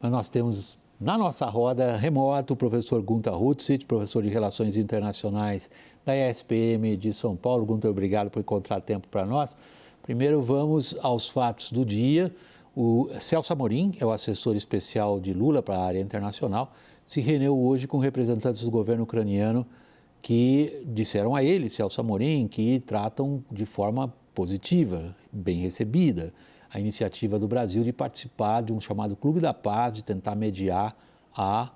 Mas nós temos na nossa roda remota o professor Gunter Hutzit, professor de Relações Internacionais da ESPM de São Paulo. Gunter, obrigado por encontrar tempo para nós. Primeiro vamos aos fatos do dia. O Celso Amorim, é o assessor especial de Lula para a área internacional, se reuniu hoje com representantes do governo ucraniano que disseram a ele, Celso Amorim, que tratam de forma positiva, bem recebida, a iniciativa do Brasil de participar de um chamado Clube da Paz, de tentar mediar a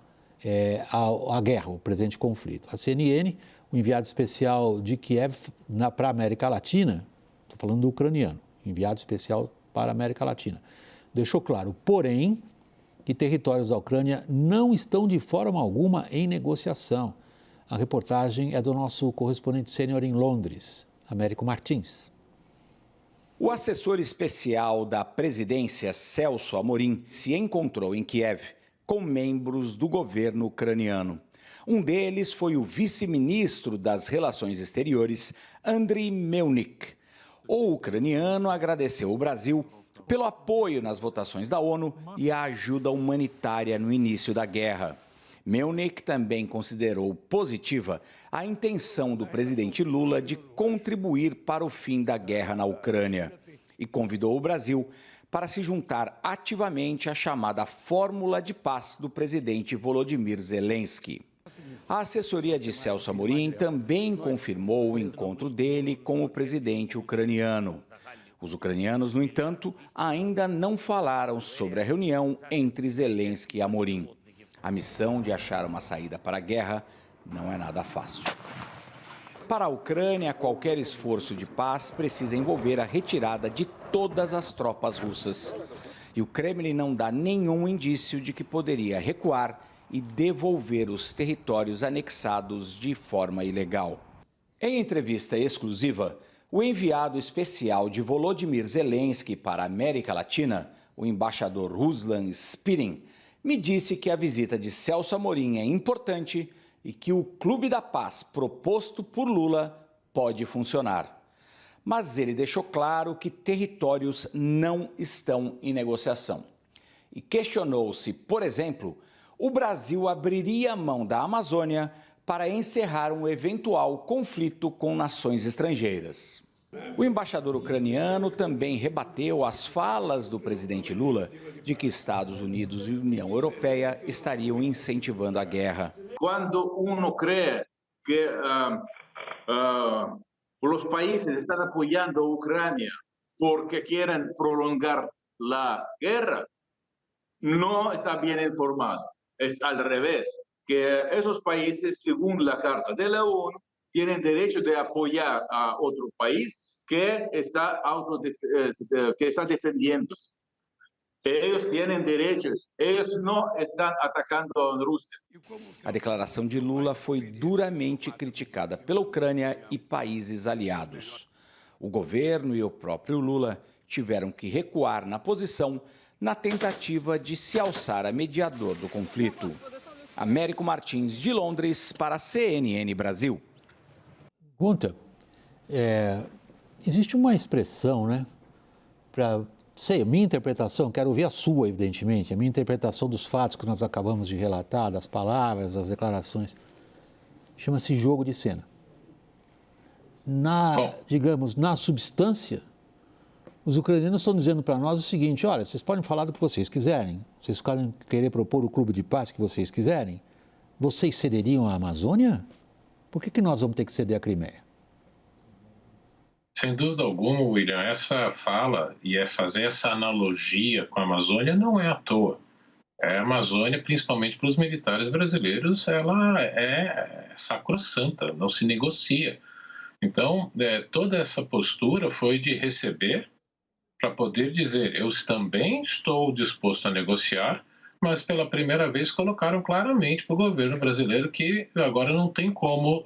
guerra, o presente conflito. A CNN, o enviado especial de Kiev para a América Latina, estou falando do ucraniano, enviado especial para a América Latina, deixou claro, porém, que territórios da Ucrânia não estão de forma alguma em negociação. A reportagem é do nosso correspondente sênior em Londres, Américo Martins. O assessor especial da presidência, Celso Amorim, se encontrou em Kiev com membros do governo ucraniano. Um deles foi o vice-ministro das Relações Exteriores, Andriy Melnik. O ucraniano agradeceu o Brasil pelo apoio nas votações da ONU e a ajuda humanitária no início da guerra. Melnik também considerou positiva a intenção do presidente Lula de contribuir para o fim da guerra na Ucrânia e convidou o Brasil para se juntar ativamente à chamada Fórmula de Paz do presidente Volodymyr Zelensky. A assessoria de Celso Amorim também confirmou o encontro dele com o presidente ucraniano. Os ucranianos, no entanto, ainda não falaram sobre a reunião entre Zelensky e Amorim. A missão de achar uma saída para a guerra não é nada fácil. Para a Ucrânia, qualquer esforço de paz precisa envolver a retirada de todas as tropas russas. E o Kremlin não dá nenhum indício de que poderia recuar e devolver os territórios anexados de forma ilegal. Em entrevista exclusiva, o enviado especial de Volodymyr Zelensky para a América Latina, o embaixador Ruslan Spirin, me disse que a visita de Celso Amorim é importante e que o Clube da Paz proposto por Lula pode funcionar. Mas ele deixou claro que territórios não estão em negociação. E questionou se, por exemplo, o Brasil abriria mão da Amazônia para encerrar um eventual conflito com nações estrangeiras. O embaixador ucraniano também rebateu as falas do presidente Lula de que Estados Unidos e União Europeia estariam incentivando a guerra. Quando uno cree que os países estão apoiando a Ucrânia porque querem prolongar a guerra, não está bem informado. É al revés, que esses países, segundo a Carta da ONU, têm direito de apoiar a outro país que está defendendo-se. Eles têm direitos, eles não estão atacando a Rússia. A declaração de Lula foi duramente criticada pela Ucrânia e países aliados. O governo e o próprio Lula tiveram que recuar na posição na tentativa de se alçar a mediador do conflito. Américo Martins, de Londres, para a CNN Brasil. Gunter, existe uma expressão, né, a minha interpretação, quero ouvir a sua, evidentemente, a minha interpretação dos fatos que nós acabamos de relatar, das palavras, das declarações, chama-se jogo de cena. Digamos, na substância, os ucranianos estão dizendo para nós o seguinte: olha, vocês podem falar do que vocês quiserem, vocês podem querer propor o clube de paz que vocês quiserem, vocês cederiam a Amazônia? Por que nós vamos ter que ceder a Crimeia? Sem dúvida alguma, William, essa fala e fazer essa analogia com a Amazônia não é à toa. A Amazônia, principalmente para os militares brasileiros, ela é sacrossanta, não se negocia. Então, toda essa postura foi de receber para poder dizer: eu também estou disposto a negociar, mas pela primeira vez colocaram claramente para o governo brasileiro que agora não tem como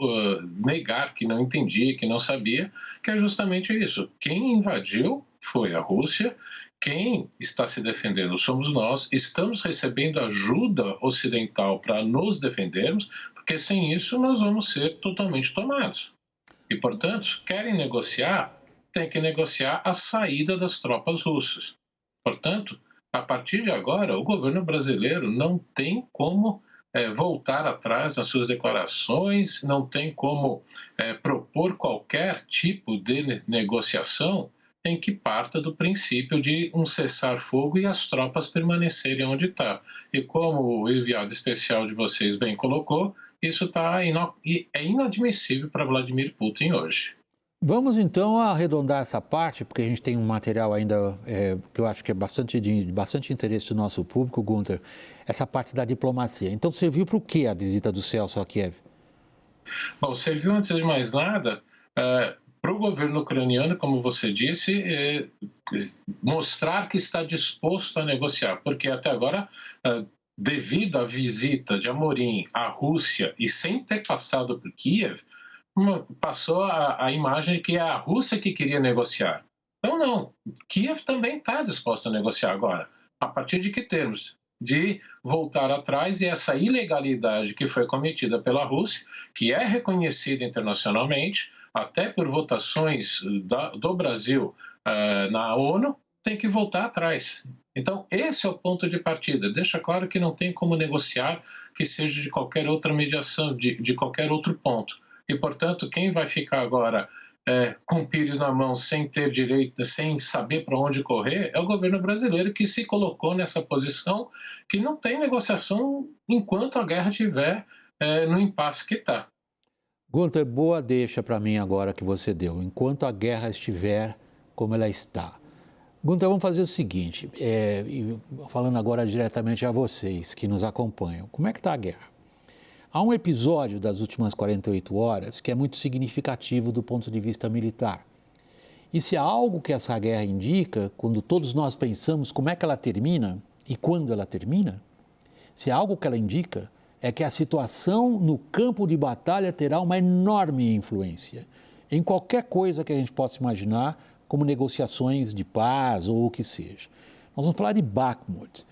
negar que não entendia, que não sabia, que é justamente isso. Quem invadiu foi a Rússia, quem está se defendendo somos nós, estamos recebendo ajuda ocidental para nos defendermos, porque sem isso nós vamos ser totalmente tomados. E, portanto, querem negociar, tem que negociar a saída das tropas russas. Portanto, a partir de agora, o governo brasileiro não tem como voltar atrás nas suas declarações, não tem como propor qualquer tipo de negociação em que parta do princípio de um cessar-fogo e as tropas permanecerem onde está. E como o enviado especial de vocês bem colocou, isso é inadmissível para Vladimir Putin hoje. Vamos então arredondar essa parte, porque a gente tem um material ainda que eu acho que é de bastante interesse do nosso público, Gunther, essa parte da diplomacia. Então, serviu para o que a visita do Celso a Kiev? Bom, serviu, antes de mais nada, para o governo ucraniano, como você disse, mostrar que está disposto a negociar, porque até agora, devido à visita de Amorim à Rússia e sem ter passado por Kiev, passou a imagem de que é a Rússia que queria negociar. Então, não. Kiev também está disposto a negociar agora. A partir de que termos? De voltar atrás e essa ilegalidade que foi cometida pela Rússia, que é reconhecida internacionalmente, até por votações do Brasil na ONU, tem que voltar atrás. Então, esse é o ponto de partida. Deixa claro que não tem como negociar que seja de qualquer outra mediação, de qualquer outro ponto. E, portanto, quem vai ficar agora com o pires na mão, sem ter direito, sem saber para onde correr, é o governo brasileiro que se colocou nessa posição que não tem negociação enquanto a guerra estiver no impasse que está. Gunther, boa deixa para mim agora que você deu, enquanto a guerra estiver como ela está. Gunther, vamos fazer o seguinte, falando agora diretamente a vocês que nos acompanham, como é que está a guerra? Há um episódio das últimas 48 horas que é muito significativo do ponto de vista militar. E se há algo que essa guerra indica, quando todos nós pensamos como é que ela termina e quando ela termina, se há algo que ela indica, é que a situação no campo de batalha terá uma enorme influência em qualquer coisa que a gente possa imaginar, como negociações de paz ou o que seja. Nós vamos falar de Bakhmut,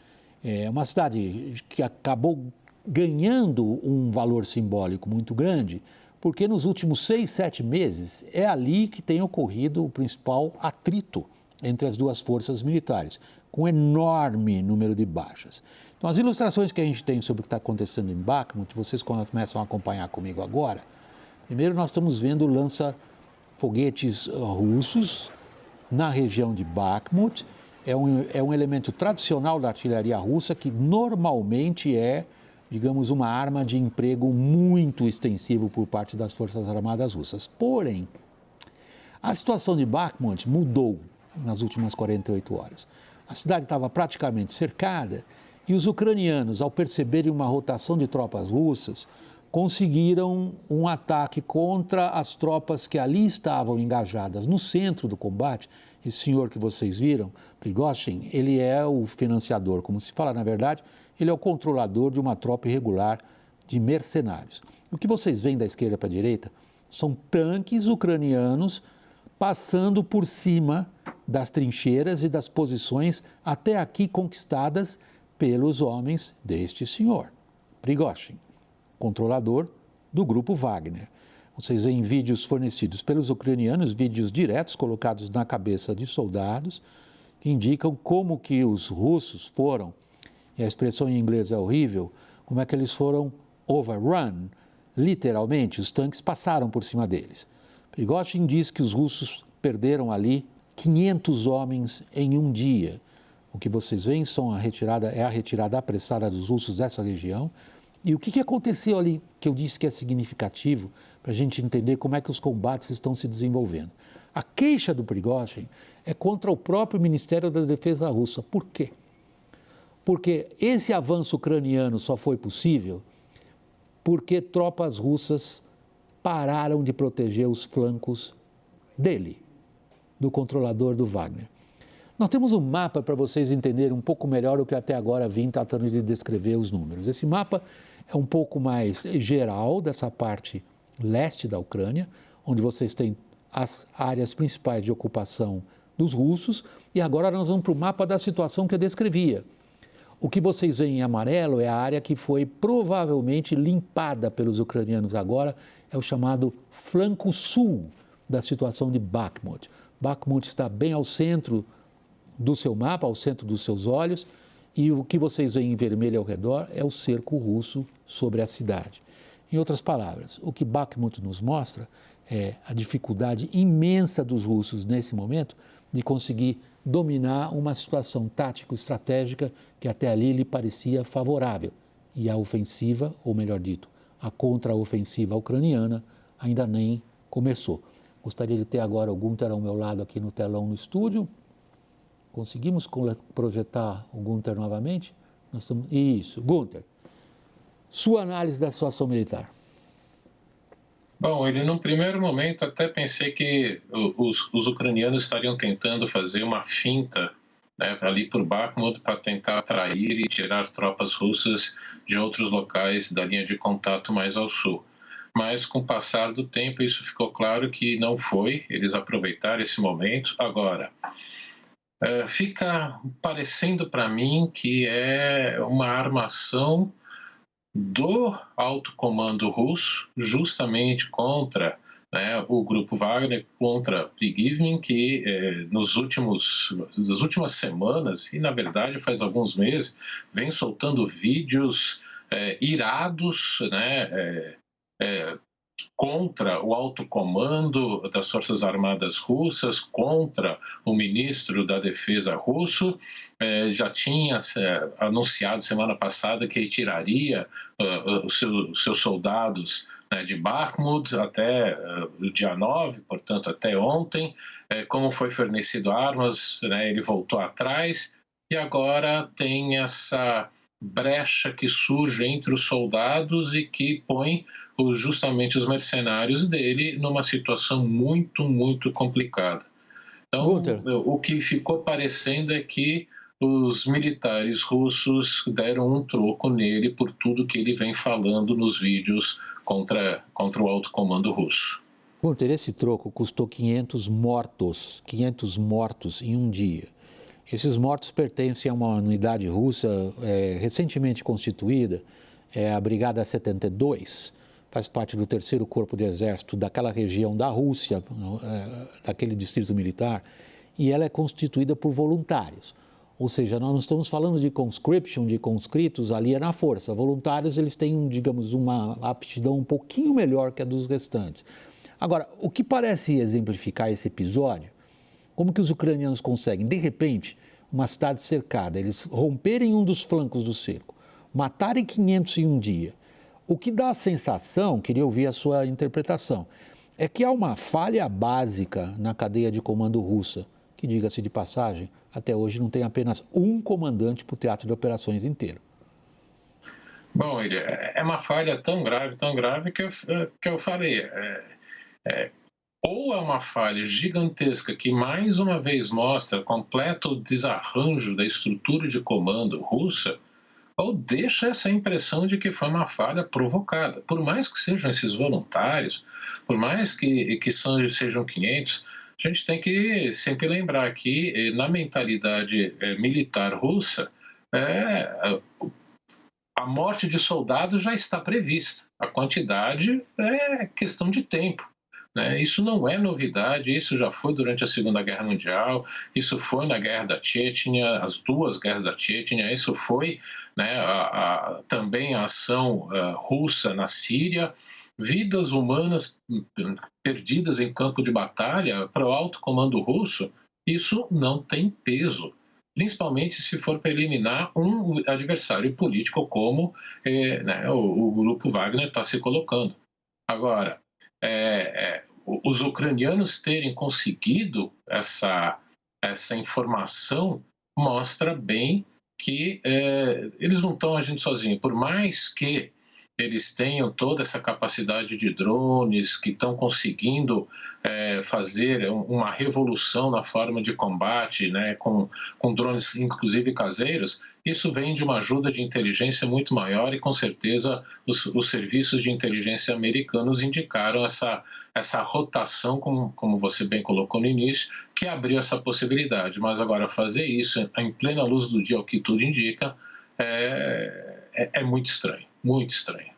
uma cidade que acabou ganhando um valor simbólico muito grande, porque nos últimos 6, 7 meses é ali que tem ocorrido o principal atrito entre as duas forças militares, com um enorme número de baixas. Então, as ilustrações que a gente tem sobre o que está acontecendo em Bakhmut, vocês começam a acompanhar comigo agora. Primeiro, nós estamos vendo lança-foguetes russos na região de Bakhmut. É um elemento tradicional da artilharia russa que normalmente digamos, uma arma de emprego muito extensivo por parte das Forças Armadas russas. Porém, a situação de Bakhmut mudou nas últimas 48 horas. A cidade estava praticamente cercada e os ucranianos, ao perceberem uma rotação de tropas russas, conseguiram um ataque contra as tropas que ali estavam engajadas no centro do combate. Esse senhor que vocês viram, Prigozhin, ele é o financiador, como se fala na verdade, ele é o controlador de uma tropa irregular de mercenários. O que vocês veem da esquerda para a direita são tanques ucranianos passando por cima das trincheiras e das posições até aqui conquistadas pelos homens deste senhor, Prigozhin, controlador do grupo Wagner. Vocês veem vídeos fornecidos pelos ucranianos, vídeos diretos colocados na cabeça de soldados, que indicam como que os russos foram, e a expressão em inglês é horrível, como é que eles foram overrun, literalmente, os tanques passaram por cima deles. Prigozhin diz que os russos perderam ali 500 homens em um dia. O que vocês veem é a retirada apressada dos russos dessa região. E o que aconteceu ali, que eu disse que é significativo, para a gente entender como é que os combates estão se desenvolvendo. A queixa do Prigozhin é contra o próprio Ministério da Defesa russa. Por quê? Porque esse avanço ucraniano só foi possível porque tropas russas pararam de proteger os flancos dele, do controlador do Wagner. Nós temos um mapa para vocês entenderem um pouco melhor o que até agora vim tratando de descrever os números. Esse mapa é um pouco mais geral dessa parte leste da Ucrânia, onde vocês têm as áreas principais de ocupação dos russos, e agora nós vamos para o mapa da situação que eu descrevia. O que vocês veem em amarelo é a área que foi provavelmente limpada pelos ucranianos agora, é o chamado flanco sul da situação de Bakhmut. Bakhmut está bem ao centro do seu mapa, ao centro dos seus olhos, e o que vocês veem em vermelho ao redor é o cerco russo sobre a cidade. Em outras palavras, o que Bakhmut nos mostra é a dificuldade imensa dos russos nesse momento de conseguir dominar uma situação tático-estratégica que até ali lhe parecia favorável. E a ofensiva, ou melhor dito, a contraofensiva ucraniana ainda nem começou. Gostaria de ter agora o Gunther ao meu lado aqui no telão no estúdio. Conseguimos projetar o Gunther novamente? Isso, Gunther, sua análise da situação militar. Bom, num primeiro momento até pensei que os ucranianos estariam tentando fazer uma finta, né, ali por Bakhmut para tentar atrair e tirar tropas russas de outros locais da linha de contato mais ao sul. Mas com o passar do tempo isso ficou claro que não foi, eles aproveitaram esse momento. Agora, fica parecendo para mim que é uma armação do alto comando russo, justamente contra, né, o grupo Wagner, contra Prigozhin, que nas últimas semanas, e na verdade faz alguns meses, vem soltando vídeos irados, né, contra o alto comando das Forças Armadas Russas, contra o ministro da Defesa russo. Já tinha anunciado semana passada que retiraria os seus soldados, né, de Bakhmut até o dia 9, portanto até ontem. Como foi fornecido armas, né, ele voltou atrás e agora tem essa brecha que surge entre os soldados e que põe justamente os mercenários dele numa situação muito, muito complicada. Então, Gunther, o que ficou parecendo é que os militares russos deram um troco nele por tudo que ele vem falando nos vídeos contra o alto comando russo. Gunther, esse troco custou 500 mortos em um dia. Esses mortos pertencem a uma unidade russa recentemente constituída, a Brigada 72, faz parte do 3º Corpo de Exército daquela região da Rússia, daquele distrito militar, e ela é constituída por voluntários. Ou seja, nós não estamos falando de conscription, de conscritos ali é na força. Voluntários, eles têm, digamos, uma aptidão um pouquinho melhor que a dos restantes. Agora, o que parece exemplificar esse episódio, como que os ucranianos conseguem, de repente, uma cidade cercada, eles romperem um dos flancos do cerco, matarem 500 em um dia. O que dá a sensação, queria ouvir a sua interpretação, é que há uma falha básica na cadeia de comando russa, que, diga-se de passagem, até hoje não tem apenas um comandante para o teatro de operações inteiro. Bom, é uma falha tão grave que eu falei. Ou é uma falha gigantesca que, mais uma vez, mostra completo desarranjo da estrutura de comando russa, ou deixa essa impressão de que foi uma falha provocada. Por mais que sejam esses voluntários, por mais que sejam 500, a gente tem que sempre lembrar que, na mentalidade militar russa, a morte de soldados já está prevista. A quantidade é questão de tempo. Isso não é novidade, isso já foi durante a Segunda Guerra Mundial, isso foi na Guerra da Chechnya, as duas guerras da Chechnya, isso foi, né, também a ação russa na Síria. Vidas humanas perdidas em campo de batalha para o alto comando russo, isso não tem peso, principalmente se for para eliminar um adversário político como o grupo Wagner está se colocando. Agora, os ucranianos terem conseguido essa informação mostra bem que eles não estão agindo sozinhos. Por mais que eles tenham toda essa capacidade de drones, que estão conseguindo fazer uma revolução na forma de combate, né, com drones inclusive caseiros, isso vem de uma ajuda de inteligência muito maior e com certeza os serviços de inteligência americanos indicaram essa rotação, como você bem colocou no início, que abriu essa possibilidade. Mas agora fazer isso em plena luz do dia, o que tudo indica, é muito estranho, muito estranho.